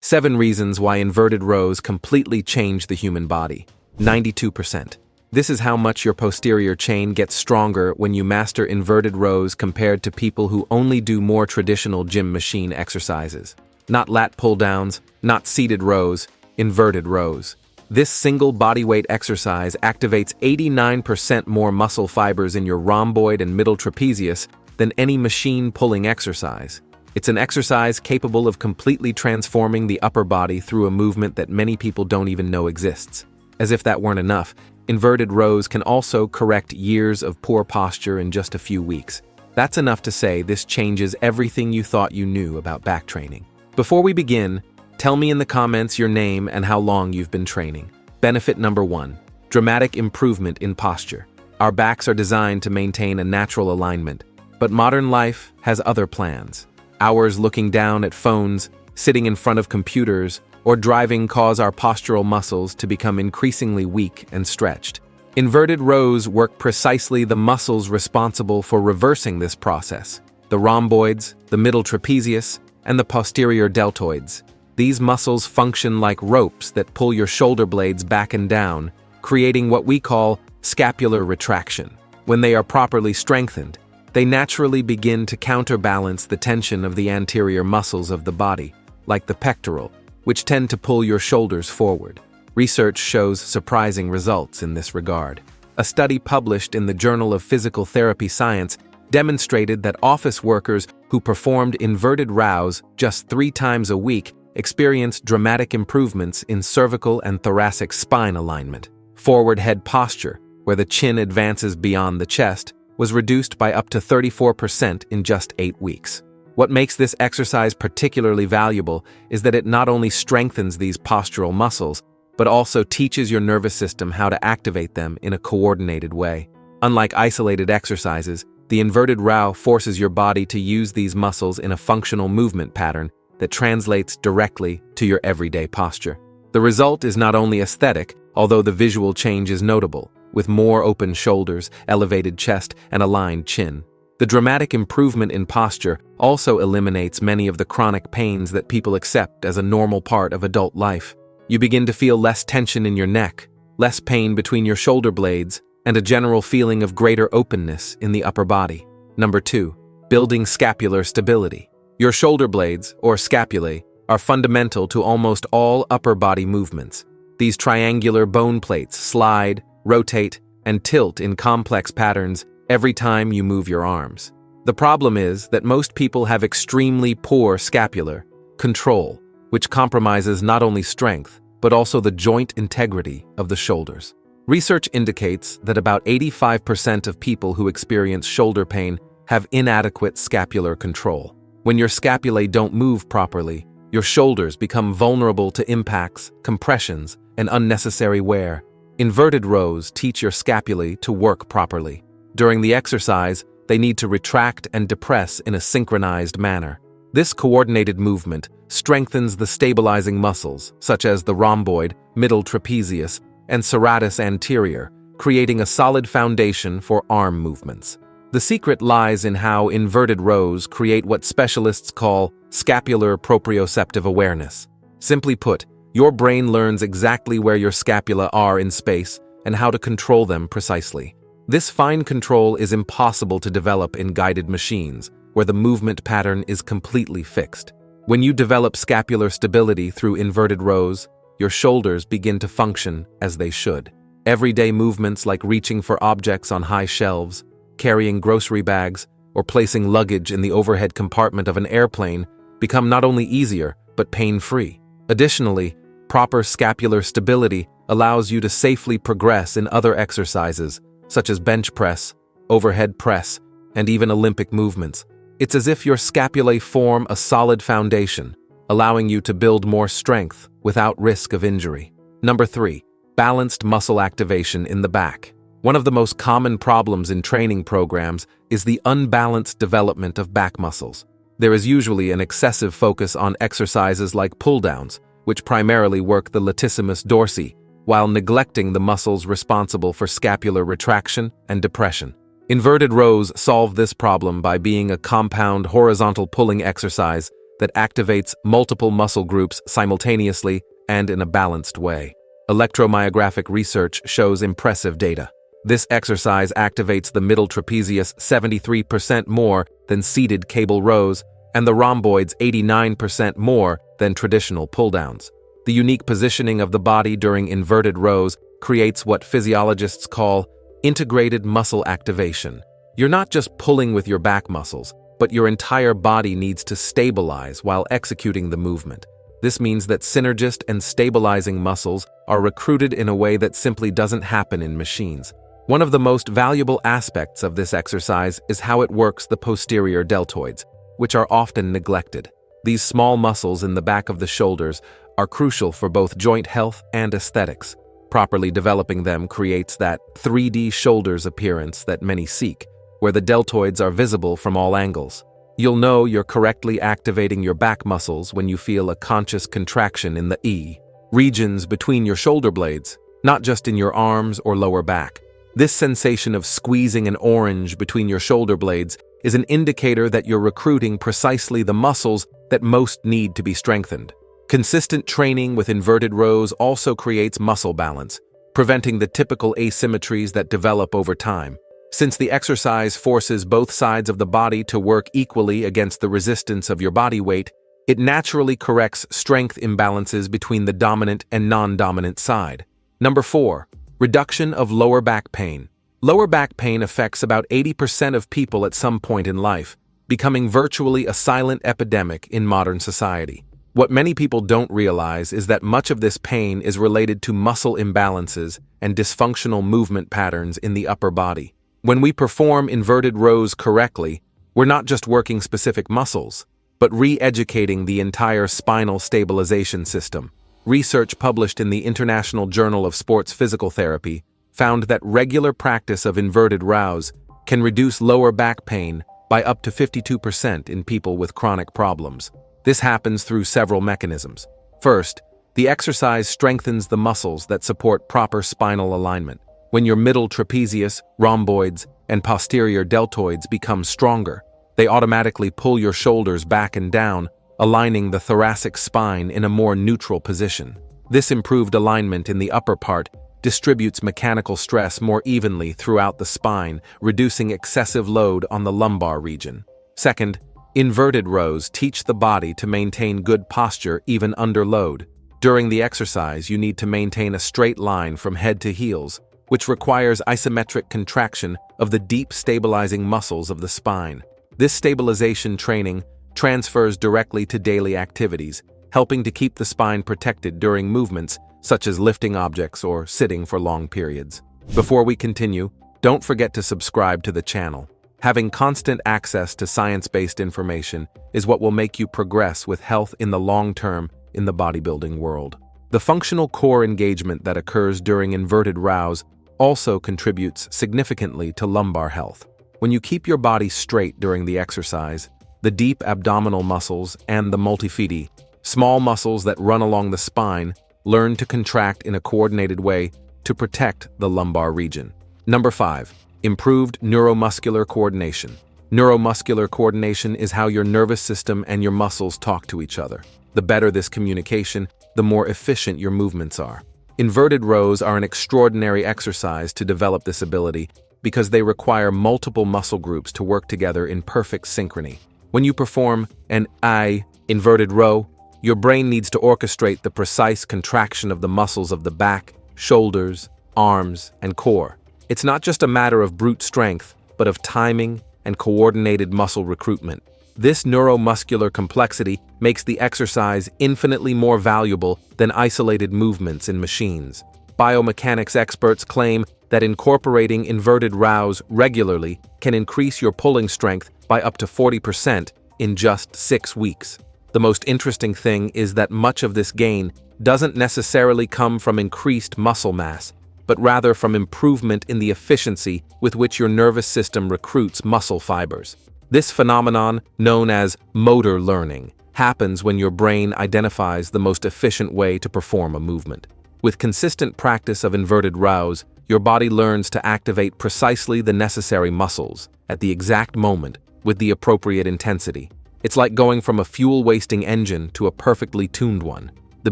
7 reasons why inverted rows completely change the human body. 92%. This is how much your posterior chain gets stronger when you master inverted rows compared to people who only do more traditional gym machine exercises. Not lat pull-downs, not seated rows, inverted rows. This single bodyweight exercise activates 89% more muscle fibers in your rhomboid and middle trapezius than any machine pulling exercise. It's an exercise capable of completely transforming the upper body through a movement that many people don't even know exists. As if that weren't enough, inverted rows can also correct years of poor posture in just a few weeks. That's enough to say this changes everything you thought you knew about back training. Before we begin, tell me in the comments your name and how long you've been training. Benefit number 1. Dramatic improvement in posture. Our backs are designed to maintain a natural alignment, but modern life has other plans. Hours looking down at phones, sitting in front of computers, or driving cause our postural muscles to become increasingly weak and stretched. Inverted rows work precisely the muscles responsible for reversing this process: the rhomboids, the middle trapezius, and the posterior deltoids. These muscles function like ropes that pull your shoulder blades back and down, creating what we call scapular retraction. When they are properly strengthened, they naturally begin to counterbalance the tension of the anterior muscles of the body, like the pectoral, which tend to pull your shoulders forward. Research shows surprising results in this regard. A study published in the Journal of Physical Therapy Science demonstrated that office workers who performed inverted rows just 3 times a week experienced dramatic improvements in cervical and thoracic spine alignment. Forward head posture, where the chin advances beyond the chest, was reduced by up to 34% in just 8 weeks. What makes this exercise particularly valuable is that it not only strengthens these postural muscles, but also teaches your nervous system how to activate them in a coordinated way. Unlike isolated exercises, the inverted row forces your body to use these muscles in a functional movement pattern that translates directly to your everyday posture. The result is not only aesthetic, although the visual change is notable, with more open shoulders, elevated chest, and aligned chin. The dramatic improvement in posture also eliminates many of the chronic pains that people accept as a normal part of adult life. You begin to feel less tension in your neck, less pain between your shoulder blades, and a general feeling of greater openness in the upper body. Number 2. Building scapular stability. Your shoulder blades, or scapulae, are fundamental to almost all upper body movements. These triangular bone plates slide, rotate, and tilt in complex patterns every time you move your arms. The problem is that most people have extremely poor scapular control, which compromises not only strength, but also the joint integrity of the shoulders. Research indicates that about 85% of people who experience shoulder pain have inadequate scapular control. When your scapulae don't move properly, your shoulders become vulnerable to impacts, compressions, and unnecessary wear. Inverted rows teach your scapulae to work properly. During the exercise, they need to retract and depress in a synchronized manner. This coordinated movement strengthens the stabilizing muscles, such as the rhomboid, middle trapezius, and serratus anterior, creating a solid foundation for arm movements. The secret lies in how inverted rows create what specialists call scapular proprioceptive awareness. Simply put, your brain learns exactly where your scapula are in space and how to control them precisely. This fine control is impossible to develop in guided machines, where the movement pattern is completely fixed. When you develop scapular stability through inverted rows, your shoulders begin to function as they should. Everyday movements like reaching for objects on high shelves, carrying grocery bags, or placing luggage in the overhead compartment of an airplane become not only easier, but pain-free. Additionally, proper scapular stability allows you to safely progress in other exercises, such as bench press, overhead press, and even Olympic movements. It's as if your scapulae form a solid foundation, allowing you to build more strength without risk of injury. Number 3. Balanced muscle activation in the back. One of the most common problems in training programs is the unbalanced development of back muscles. There is usually an excessive focus on exercises like pull-downs, which primarily work the latissimus dorsi, while neglecting the muscles responsible for scapular retraction and depression. Inverted rows solve this problem by being a compound horizontal pulling exercise that activates multiple muscle groups simultaneously and in a balanced way. Electromyographic research shows impressive data. This exercise activates the middle trapezius 73% more than seated cable rows and the rhomboids 89% more than traditional pull-downs. The unique positioning of the body during inverted rows creates what physiologists call integrated muscle activation. You're not just pulling with your back muscles, but your entire body needs to stabilize while executing the movement. This means that synergist and stabilizing muscles are recruited in a way that simply doesn't happen in machines. One of the most valuable aspects of this exercise is how it works the posterior deltoids, which are often neglected. These small muscles in the back of the shoulders are crucial for both joint health and aesthetics. Properly developing them creates that 3D shoulders appearance that many seek, where the deltoids are visible from all angles. You'll know you're correctly activating your back muscles when you feel a conscious contraction in the E regions between your shoulder blades, not just in your arms or lower back. This sensation of squeezing an orange between your shoulder blades is an indicator that you're recruiting precisely the muscles that most need to be strengthened. Consistent training with inverted rows also creates muscle balance, preventing the typical asymmetries that develop over time. Since the exercise forces both sides of the body to work equally against the resistance of your body weight, it naturally corrects strength imbalances between the dominant and non-dominant side. Number 4. Reduction of lower back pain. Lower back pain affects about 80% of people at some point in life, becoming virtually a silent epidemic in modern society. What many people don't realize is that much of this pain is related to muscle imbalances and dysfunctional movement patterns in the upper body. When we perform inverted rows correctly, we're not just working specific muscles, but re-educating the entire spinal stabilization system. Research published in the International Journal of Sports Physical Therapy found that regular practice of inverted rows can reduce lower back pain by up to 52% in people with chronic problems. This happens through several mechanisms. First, the exercise strengthens the muscles that support proper spinal alignment. When your middle trapezius, rhomboids, and posterior deltoids become stronger, they automatically pull your shoulders back and down, aligning the thoracic spine in a more neutral position. This improved alignment in the upper part distributes mechanical stress more evenly throughout the spine, reducing excessive load on the lumbar region. Second, inverted rows teach the body to maintain good posture even under load. During the exercise, you need to maintain a straight line from head to heels, which requires isometric contraction of the deep stabilizing muscles of the spine. This stabilization training transfers directly to daily activities, helping to keep the spine protected during movements such as lifting objects or sitting for long periods. Before we continue, don't forget to subscribe to the channel. Having constant access to science-based information is what will make you progress with health in the long term in the bodybuilding world. The functional core engagement that occurs during inverted rows also contributes significantly to lumbar health. When you keep your body straight during the exercise, the deep abdominal muscles and the multifidi, small muscles that run along the spine, learn to contract in a coordinated way to protect the lumbar region. Number 5. Improved neuromuscular coordination. Neuromuscular coordination is how your nervous system and your muscles talk to each other. The better this communication, the more efficient your movements are. Inverted rows are an extraordinary exercise to develop this ability because they require multiple muscle groups to work together in perfect synchrony. When you perform an I inverted row, your brain needs to orchestrate the precise contraction of the muscles of the back, shoulders, arms, and core. It's not just a matter of brute strength, but of timing and coordinated muscle recruitment. This neuromuscular complexity makes the exercise infinitely more valuable than isolated movements in machines. Biomechanics experts claim that incorporating inverted rows regularly can increase your pulling strength by up to 40% in just 6 weeks. The most interesting thing is that much of this gain doesn't necessarily come from increased muscle mass, but rather from improvement in the efficiency with which your nervous system recruits muscle fibers. This phenomenon, known as motor learning, happens when your brain identifies the most efficient way to perform a movement. With consistent practice of inverted rows, your body learns to activate precisely the necessary muscles at the exact moment with the appropriate intensity. It's like going from a fuel-wasting engine to a perfectly tuned one. The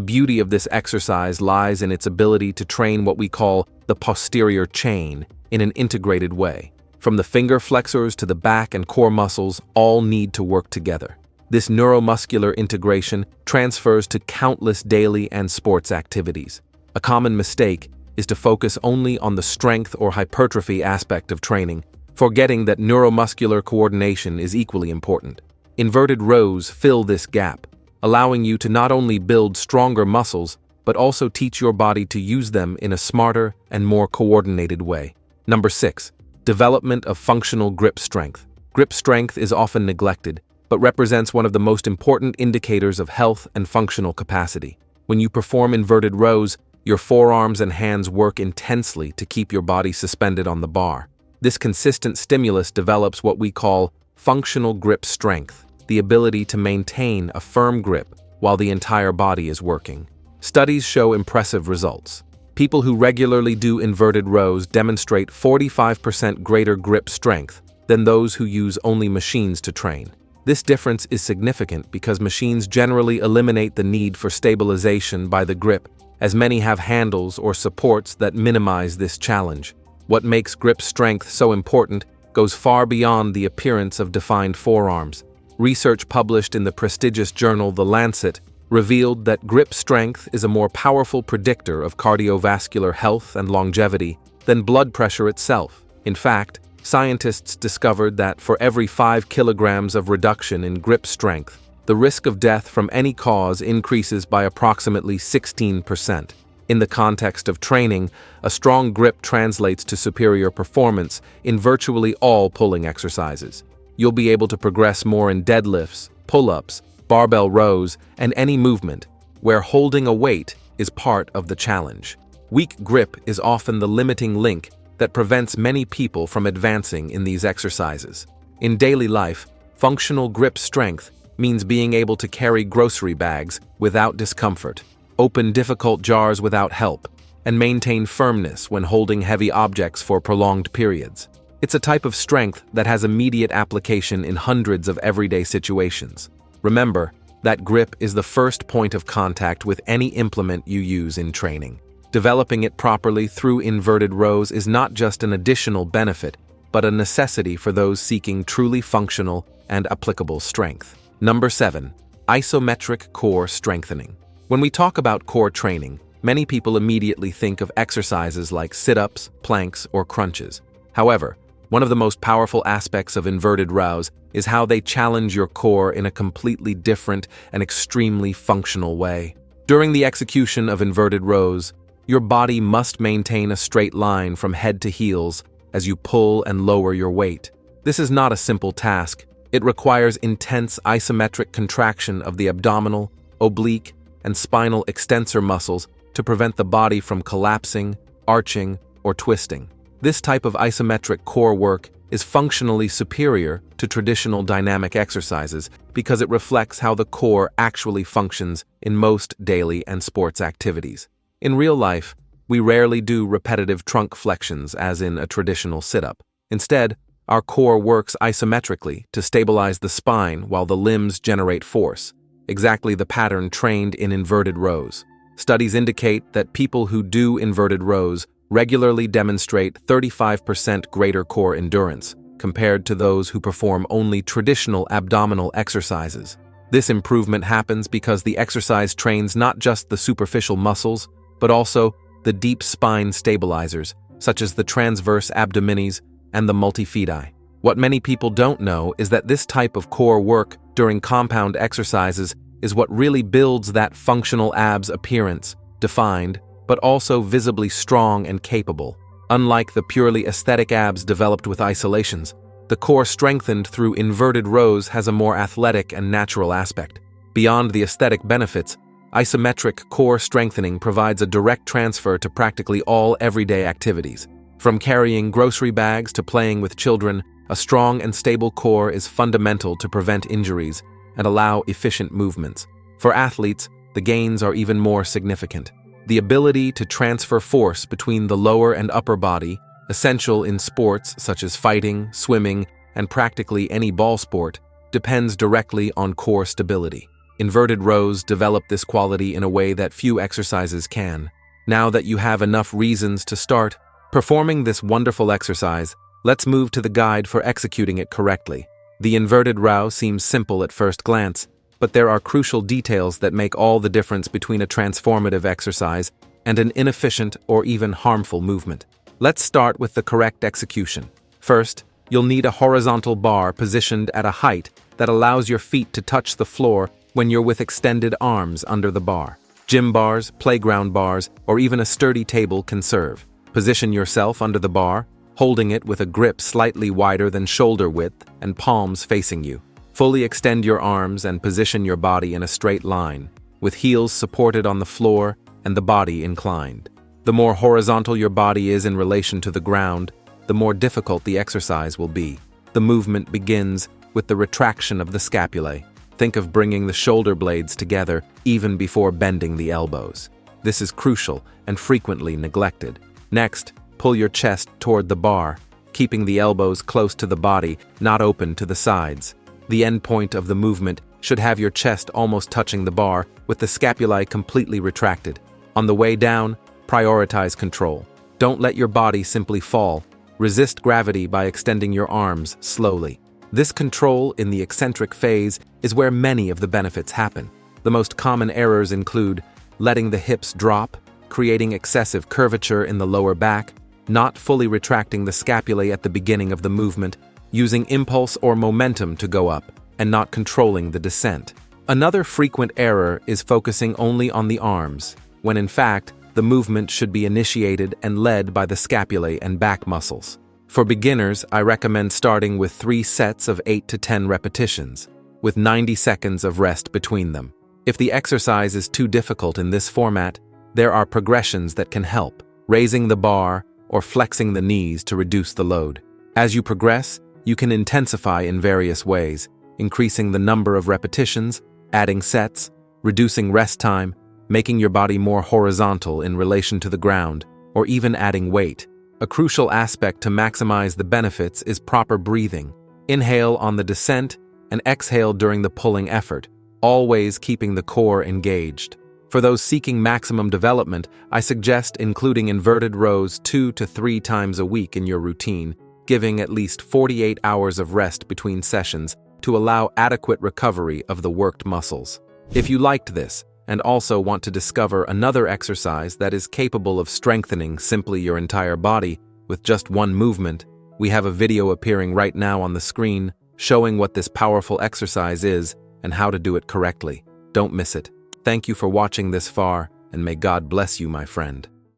beauty of this exercise lies in its ability to train what we call the posterior chain in an integrated way. From the finger flexors to the back and core muscles, all need to work together. This neuromuscular integration transfers to countless daily and sports activities. A common mistake is to focus only on the strength or hypertrophy aspect of training, forgetting that neuromuscular coordination is equally important. Inverted rows fill this gap, allowing you to not only build stronger muscles, but also teach your body to use them in a smarter and more coordinated way. Number 6. Development of functional grip strength. Grip strength is often neglected, but represents one of the most important indicators of health and functional capacity. When you perform inverted rows, your forearms and hands work intensely to keep your body suspended on the bar. This consistent stimulus develops what we call functional grip strength, the ability to maintain a firm grip while the entire body is working. Studies show impressive results. People who regularly do inverted rows demonstrate 45% greater grip strength than those who use only machines to train. This difference is significant because machines generally eliminate the need for stabilization by the grip, as many have handles or supports that minimize this challenge. What makes grip strength so important goes far beyond the appearance of defined forearms. Research published in the prestigious journal The Lancet revealed that grip strength is a more powerful predictor of cardiovascular health and longevity than blood pressure itself. In fact, scientists discovered that for every 5 kilograms of reduction in grip strength, the risk of death from any cause increases by approximately 16%. In the context of training, a strong grip translates to superior performance in virtually all pulling exercises. You'll be able to progress more in deadlifts, pull-ups, barbell rows, and any movement where holding a weight is part of the challenge. Weak grip is often the limiting link that prevents many people from advancing in these exercises. In daily life, functional grip strength means being able to carry grocery bags without discomfort, open difficult jars without help, and maintain firmness when holding heavy objects for prolonged periods. It's a type of strength that has immediate application in hundreds of everyday situations. Remember that grip is the first point of contact with any implement you use in training. Developing it properly through inverted rows is not just an additional benefit, but a necessity for those seeking truly functional and applicable strength. Number 7. Isometric core strengthening. When we talk about core training, many people immediately think of exercises like sit-ups, planks, or crunches. However, one of the most powerful aspects of inverted rows is how they challenge your core in a completely different and extremely functional way. During the execution of inverted rows, your body must maintain a straight line from head to heels as you pull and lower your weight. This is not a simple task. It requires intense isometric contraction of the abdominal, oblique, and spinal extensor muscles to prevent the body from collapsing, arching, or twisting. This type of isometric core work is functionally superior to traditional dynamic exercises because it reflects how the core actually functions in most daily and sports activities. In real life, we rarely do repetitive trunk flexions as in a traditional sit-up. Instead, our core works isometrically to stabilize the spine while the limbs generate force, exactly the pattern trained in inverted rows. Studies indicate that people who do inverted rows regularly demonstrate 35% greater core endurance compared to those who perform only traditional abdominal exercises. This improvement happens because the exercise trains not just the superficial muscles, but also the deep spine stabilizers, such as the transverse abdominis and the multifidi. What many people don't know is that this type of core work during compound exercises is what really builds that functional abs appearance, defined, but also visibly strong and capable. Unlike the purely aesthetic abs developed with isolations, the core strengthened through inverted rows has a more athletic and natural aspect. Beyond the aesthetic benefits, isometric core strengthening provides a direct transfer to practically all everyday activities. From carrying grocery bags to playing with children, a strong and stable core is fundamental to prevent injuries and allow efficient movements. For athletes, the gains are even more significant. The ability to transfer force between the lower and upper body, essential in sports such as fighting, swimming, and practically any ball sport, depends directly on core stability. Inverted rows develop this quality in a way that few exercises can. Now that you have enough reasons to start performing this wonderful exercise, let's move to the guide for executing it correctly. The inverted row seems simple at first glance, but there are crucial details that make all the difference between a transformative exercise and an inefficient or even harmful movement. Let's start with the correct execution. First, you'll need a horizontal bar positioned at a height that allows your feet to touch the floor when you're with extended arms under the bar. Gym bars, playground bars, or even a sturdy table can serve. Position yourself under the bar, holding it with a grip slightly wider than shoulder width and palms facing you. Fully extend your arms and position your body in a straight line, with heels supported on the floor and the body inclined. The more horizontal your body is in relation to the ground, the more difficult the exercise will be. The movement begins with the retraction of the scapulae. Think of bringing the shoulder blades together even before bending the elbows. This is crucial and frequently neglected. Next, pull your chest toward the bar, keeping the elbows close to the body, not open to the sides. The end point of the movement should have your chest almost touching the bar, with the scapulae completely retracted. On the way down, prioritize control. Don't let your body simply fall. Resist gravity by extending your arms slowly. This control in the eccentric phase is where many of the benefits happen. The most common errors include letting the hips drop, creating excessive curvature in the lower back, not fully retracting the scapulae at the beginning of the movement, using impulse or momentum to go up, and not controlling the descent. Another frequent error is focusing only on the arms, when in fact, the movement should be initiated and led by the scapulae and back muscles. For beginners, I recommend starting with 3 sets of 8 to 10 repetitions, with 90 seconds of rest between them. If the exercise is too difficult in this format, there are progressions that can help, raising the bar or flexing the knees to reduce the load. As you progress, you can intensify in various ways, increasing the number of repetitions, adding sets, reducing rest time, making your body more horizontal in relation to the ground, or even adding weight. A crucial aspect to maximize the benefits is proper breathing. Inhale on the descent and exhale during the pulling effort, always keeping the core engaged. For those seeking maximum development, I suggest including inverted rows 2 to 3 times a week in your routine, giving at least 48 hours of rest between sessions to allow adequate recovery of the worked muscles. If you liked this, and also want to discover another exercise that is capable of strengthening simply your entire body with just one movement, we have a video appearing right now on the screen showing what this powerful exercise is and how to do it correctly. Don't miss it. Thank you for watching this far, and may God bless you, my friend.